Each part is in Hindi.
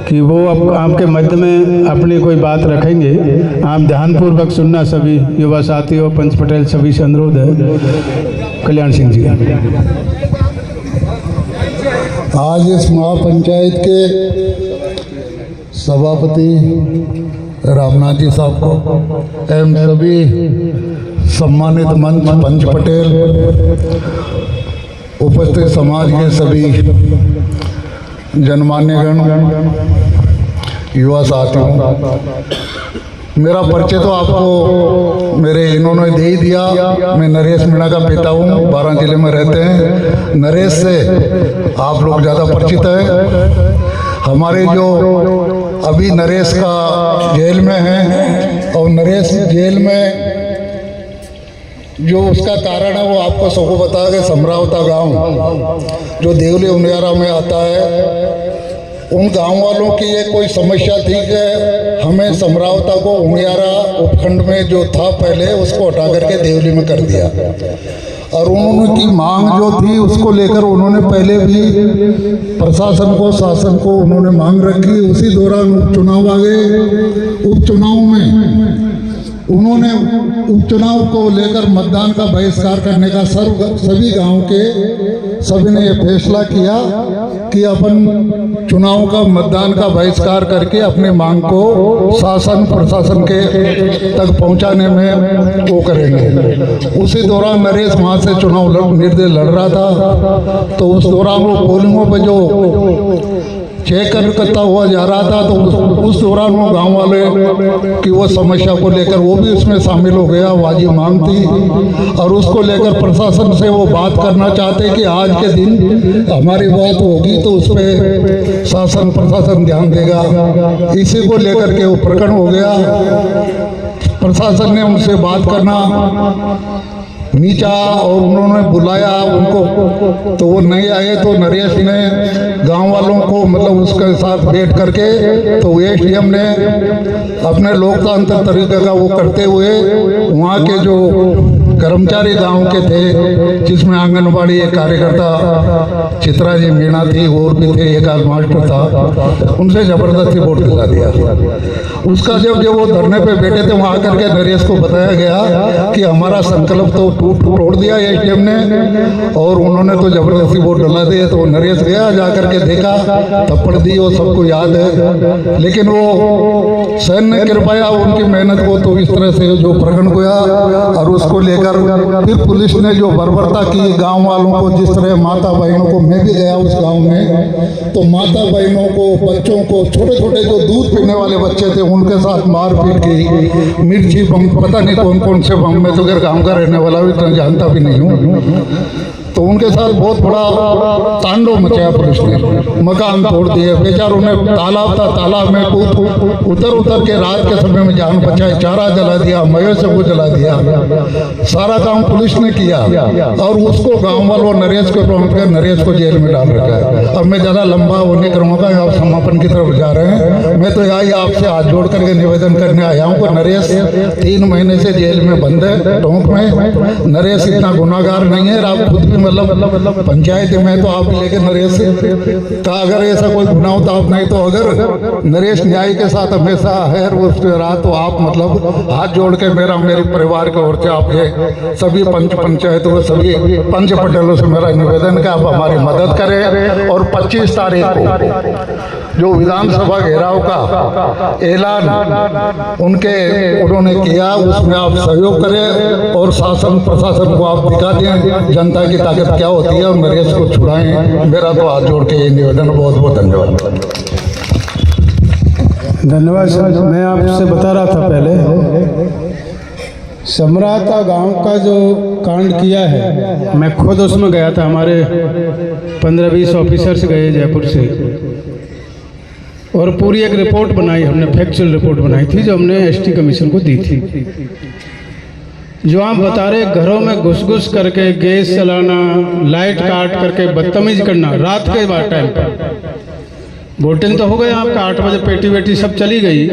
कि वो अब आपके मध्य में अपनी कोई बात रखेंगे। आप ध्यानपूर्वक सुनना सभी युवा साथियों, पंच पटेल सभी से अनुरोध है। कल्याण सिंह जी। आज इस महापंचायत के सभापति रामनाथ जी साहब को एवं सभी सम्मानित मंच पंच पटेल, उपस्थित समाज के सभी जनमान्यगण, युवा साथियों, मेरा परिचय तो आपको मेरे इन्होंने दे ही दिया। मैं नरेश मीणा का पिता हूँ, 12 जिले में रहते हैं। नरेश से आप लोग ज़्यादा परिचित हैं। हमारे जो अभी नरेश का जेल में है और नरेश जेल में जो उसका कारण है वो आपको सबको बता के समरावता गांव जो देवली उनियारा में आता है, उन गांव वालों की ये कोई समस्या थी कि हमें समरावता को उनियारा उपखंड में जो था पहले उसको हटा करके देवली में कर दिया। और उन्होंने की मांग जो थी उसको लेकर उन्होंने पहले भी प्रशासन को, शासन को उन्होंने मांग रखी। उसी दौरान उपचुनाव आ गए। उपचुनाव में उन्होंने उपचुनाव को लेकर मतदान का बहिष्कार करने का सभी गांव के सभी ने यह फैसला किया कि अपन चुनाव का, मतदान का बहिष्कार करके अपनी मांग को शासन प्रशासन के तक पहुंचाने में वो करेंगे। उसी दौरान नरेश वहाँ से चुनाव निर्दलीय लड़ रहा था, तो उस दौरान वो पोलिंगों पर जो चेक करता हुआ जा रहा था, तो उस दौरान वो गांव वाले की वो समस्या को लेकर वो भी उसमें शामिल हो गया। वाजिब मांग थी और उसको लेकर प्रशासन से वो बात करना चाहते कि आज के दिन हमारी बात होगी तो उस पर शासन प्रशासन ध्यान देगा। इसी को लेकर के वो प्रकरण हो गया। प्रशासन ने उनसे बात करना नीचा और उन्होंने बुलाया उनको, तो वो नहीं आए। तो नरेश ने गांव वालों को मतलब उसके साथ बैठ करके तो एसडीएम ने अपने लोकतांत्रिक तरीके का वो करते हुए वहाँ के जो कर्मचारी गांव के थे, जिसमें आंगनबाड़ी एक कार्यकर्ता चित्रा जी मीणा थी और भी थे, एक आध मास्टर था, उनसे जबरदस्ती वोट दिला दिया। उसका जब वो धरने पे बैठे थे वहाँ आकर के नरेश को बताया गया कि हमारा संकल्प तो तोड़ दिया एसडीएम ने और उन्होंने तो जबरदस्ती वोट डला दिए। तो नरेश गया, जा करके देखा, थप्पड़ दी, वो सबको याद है। लेकिन वो सहन नहीं कर पाया उनकी मेहनत को, तो इस तरह से जो प्रकरण हुआ और उसको लेकर फिर पुलिस ने जो बर्बरता की गांव वालों को, जिस तरह माता बहनों को, मैं भी गया उस गांव में, तो माता बहनों को, बच्चों को, छोटे छोटे जो दूध पीने वाले बच्चे थे उनके साथ मारपीट की, मिर्ची बम, पता नहीं कौन कौन से बम, में तो घर गाँव का रहने वाला भी तो जानता भी नहीं हूँ। तो उनके साथ बहुत बड़ा तांडव मचाया पुलिस ने, मकान तोड़ दिए, बेचारों ने तालाब था, तालाब में उतर के रात के समय में जान बचाए, चारा जला दिया, मवेशियों को जला दिया। सारा काम पुलिस ने किया और उसको गांव वालों नरेश को पहुंच कर नरेश को जेल में डाल रखा है। अब मैं ज़्यादा लंबा होने करूँगा, आप समापन की तरफ जा रहे हैं। मैं तो यही आपसे हाथ जोड़ करके निवेदन करने आया हूँ कि नरेश 3 महीने से जेल में बंद है, टोंक में। नरेश इतना गुनाहगार नहीं है। आप खुद भी मतलब पंचायत में तो आप लेके नरेश का अगर ऐसा कोई गुनाह होता आप नहीं, तो अगर नरेश न्याय के साथ हमेशा है उस रहा, तो आप मतलब हाथ जोड़ के मेरे परिवार की ओर से आपके सभी पंचायतों को, सभी पंच पटेलों से मेरा निवेदन है आप हमारी मदद करें। और 25 तारीख को जो विधानसभा घेराव का ऐलान उन्होंने किया, उसमें आप सहयोग करें और शासन प्रशासन को आप दिखा दें जनता की ताकत क्या होती है और नरेश को छुड़ाएं। मेरा तो हाथ जोड़ के ये निवेदन। बहुत बहुत धन्यवाद। धन्यवाद सर। मैं आपसे बता रहा था पहले, समरावता गांव का जो कांड किया है, मैं खुद उसमें गया था। हमारे 15-20 ऑफिसर्स गए जयपुर से और पूरी एक रिपोर्ट बनाई हमने, फैक्चुअल रिपोर्ट बनाई थी जो हमने एसटी कमीशन को दी थी। जो आप बता रहे, घरों में घुस करके गैस चलाना, लाइट काट करके बदतमीज करना रात के बाद टाइम पर। वोटिंग तो हो गया आपका, 8 बजे पेटी वेटी सब चली गई।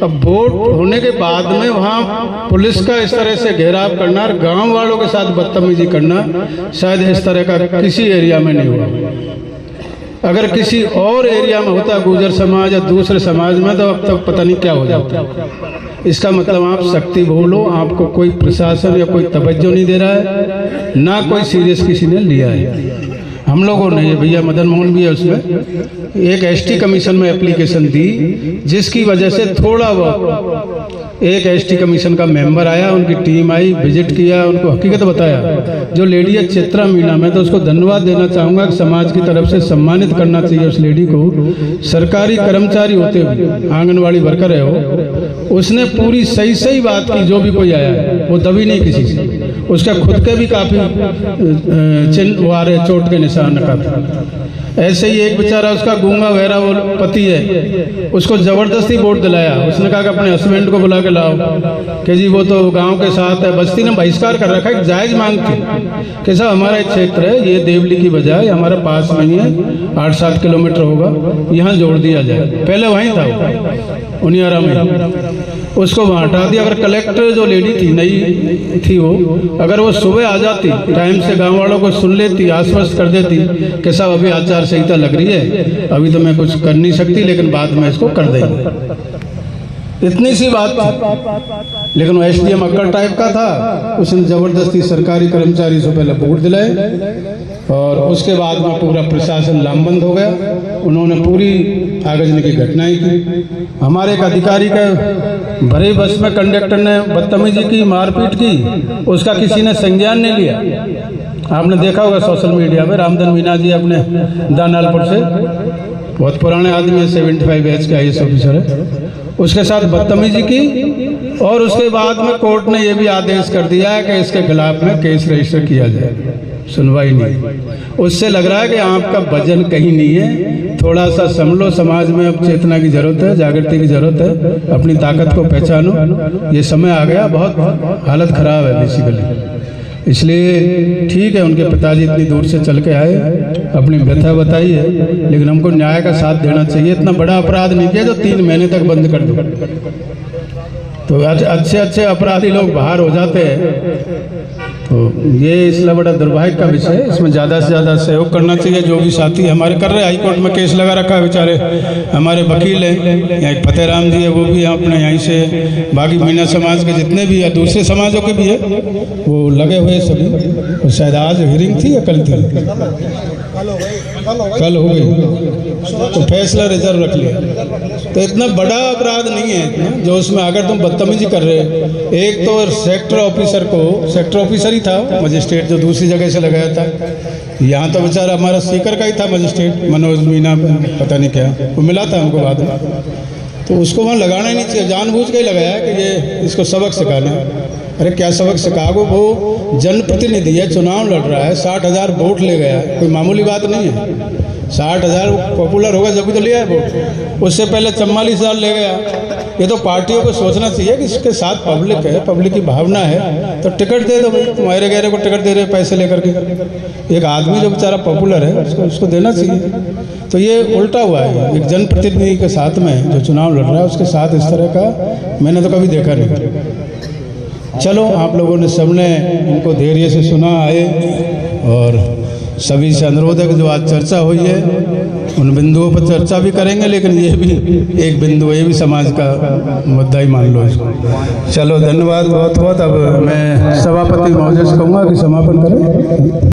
अब वोट होने के बाद में वहाँ पुलिस का इस तरह से घेराव करना और गांव वालों के साथ बदतमीजी करना शायद इस तरह का किसी एरिया में नहीं हुआ। अगर किसी और एरिया में होता गुर्जर समाज या दूसरे समाज में तो अब तक पता नहीं क्या हो जाता। इसका मतलब आप शक्ति भूलो, आपको कोई प्रशासन या कोई तवज्जो नहीं दे रहा है, ना कोई सीरियस किसी ने लिया है। हम लोगों ने, भैया मदन मोहन भी है उसमें, एक एसटी कमीशन में एप्लीकेशन दी, जिसकी वजह से थोड़ा बहुत एक एसटी कमीशन का मेंबर आया, उनकी टीम आई, विजिट किया, उनको हकीकत बताया। जो लेडी है चित्रा मीना, मैं तो उसको धन्यवाद देना चाहूँगा कि समाज की तरफ से सम्मानित करना चाहिए उस लेडी को। सरकारी कर्मचारी होते हुए, आंगनवाड़ी वर्कर है वो, उसने पूरी सही सही बात की। जो भी कोई आया है वो दबी नहीं किसी से, उसका खुद के भी काफ़ी चिन्ह आ रहे, चोट के निशान काफ़ी। ऐसे ही एक बेचारा उसका गूंगा बहरा वो पति है, उसको ज़बरदस्ती वोट दिलाया। उसने कहा कि अपने हस्बैंड को बुला के लाओ कि जी वो तो गांव के साथ है। बस्ती ने बहिष्कार कर रखा है, जायज़ मांग थी कि साहब हमारा एक क्षेत्र है, ये देवली की बजाय हमारे पास में ही है, 8-7 किलोमीटर होगा, यहाँ जोड़ दिया जाए। पहले वहीं था उनियारा में, उसको वहाँ हटा दिया। अगर कलेक्टर जो लेडी थी, नई थी वो, अगर वो सुबह आ जाती, टाइम से गांव वालों को सुन लेती, आश्वस्त कर देती कि साहब अभी आचार संहिता लग रही है, अभी तो मैं कुछ कर नहीं सकती, लेकिन बाद में इसको कर देंगे, इतनी सी बात थी। लेकिन वो एसडीएम अक्कड़ टाइप का था, उसने ज़बरदस्ती सरकारी कर्मचारी से पहले वोट दिलाए और उसके बाद में पूरा प्रशासन लामबंद हो गया। उन्होंने पूरी आगजनी की घटनाएं की। हमारे एक अधिकारी का भरे बस में कंडक्टर ने बदतमीजी की, मारपीट की, उसका किसी ने संज्ञान नहीं लिया। आपने देखा होगा सोशल मीडिया में, रामधन मीना जी अपने दानालपुर से, बहुत पुराने आदमी है, 75 बैच का IAS ऑफिसर है, उसके साथ बदतमीजी की और उसके बाद में कोर्ट ने यह भी आदेश कर दिया है कि इसके खिलाफ में केस रजिस्टर किया जाए। सुनवाई नहीं। उससे लग रहा है कि आपका वजन कहीं नहीं है, थोड़ा सा संभलो। समाज में अब चेतना की जरूरत है, जागृति की जरूरत है, अपनी ताकत को पहचानो। ये समय आ गया, बहुत हालत खराब है बेसिकली। इसलिए ठीक है, उनके पिताजी इतनी दूर से चल के आए, अपनी व्यथा बताई है, लेकिन हमको न्याय का साथ देना चाहिए। इतना बड़ा अपराध नहीं किया जो 3 महीने तक बंद कर दो, तो अच्छे अच्छे अपराधी लोग बाहर हो जाते हैं। तो ये इसलिए बड़ा दुर्भाग्य का विषय है। इसमें ज़्यादा से ज़्यादा सहयोग करना चाहिए। जो भी साथी हमारे कर रहे हैं, हाईकोर्ट में केस लगा रखा है, बेचारे हमारे वकील हैं, यहाँ फतेहराम जी है, वो भी अपने यहीं से, बाकी मीना समाज के जितने भी या दूसरे समाजों के भी है, वो लगे हुए सभी। और शायद आज हियरिंग थी या कल थी, कल हो गई, तो फैसला रिजर्व रख लिया। तो इतना बड़ा अपराध नहीं है इतना, जो उसमें अगर तुम बदतमीजी कर रहे हो। एक तो सेक्टर ऑफिसर को, सेक्टर ऑफिसर ही था मजिस्ट्रेट, जो दूसरी जगह से लगाया था। यहाँ तो बेचारा हमारा सीकर का ही था मजिस्ट्रेट, मनोज मीना, पता नहीं क्या, वो मिला था हमको बाद में। तो उसको वहाँ लगाना ही नहीं चाहिए, जानबूझ के ही लगाया कि ये इसको सबक सिखाना है। अरे क्या सबक सिखाओ? वो जनप्रतिनिधि है, चुनाव लड़ रहा है, 60,000 वोट ले गया, कोई मामूली बात नहीं है। 60,000 पॉपुलर होगा जब भी तो लिया है वोट। उससे पहले 44,000 ले गया। ये तो पार्टियों को सोचना चाहिए कि इसके साथ पब्लिक है, पब्लिक की भावना है, तो टिकट दे दो भाई। तुम्हारे गहरे को टिकट दे रहे पैसे लेकर के। एक आदमी जो बेचारा पॉपुलर है उसको देना चाहिए। तो ये उल्टा हुआ है, एक जनप्रतिनिधि के साथ में जो चुनाव लड़ रहा है उसके साथ इस तरह का मैंने तो कभी देखा नहीं। चलो, आप लोगों ने सबने इनको धैर्य से सुना आए, और सभी से अनुरोध है कि जो आज चर्चा हुई है उन बिंदुओं पर चर्चा भी करेंगे, लेकिन ये भी एक बिंदु है, ये भी समाज का मुद्दा ही मान लो इसको। चलो, धन्यवाद बहुत बहुत। अब मैं सभापति महोदय से कहूँगा कि समापन करें।